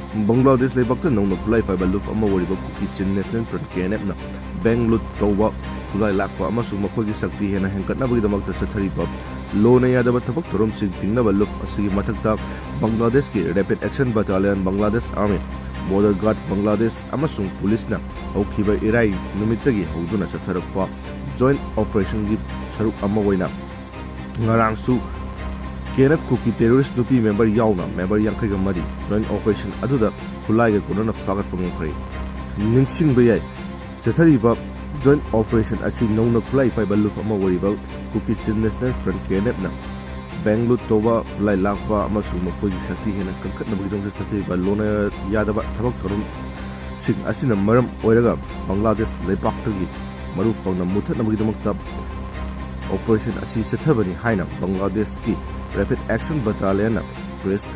Bangladesh leibak ta nongna khulai faiba luf ama wariba Kuki Chin National Front KNF na Bang lut tawba khulai lakpa amasung makhogi sakti hena henkatnabagidamagta chathariba lo na yadaba thabak thorom sing tingnaba luf asigi mathakta Bangladesh ki Rapid Action Battalion Bangladesh Army Border Guard Bangladesh amasung police na haukiba irai numittagi hawduna chatharakpa joint operation gi saruk ama waina ngarangsu KNF Kuki terrorist nupi member yaona member yankai gamari joint operation aduda khulai ga kunana phagatkhre ningsing bayai chathariba joint operation asi nongna khulai faiba luf ama wariba Kuki Chin National Front KNF na Bangalore toba khulai lakpa amasung makhogi sakti hena kankatnabagidamagta chathariba lona yadaba thabak thorum sing asina maram oiraga Bangladesh leibak tagi maru fangna muthatnabagidamagta operation asi chathabani haina Bangladesh ki Rapid Action Battalion press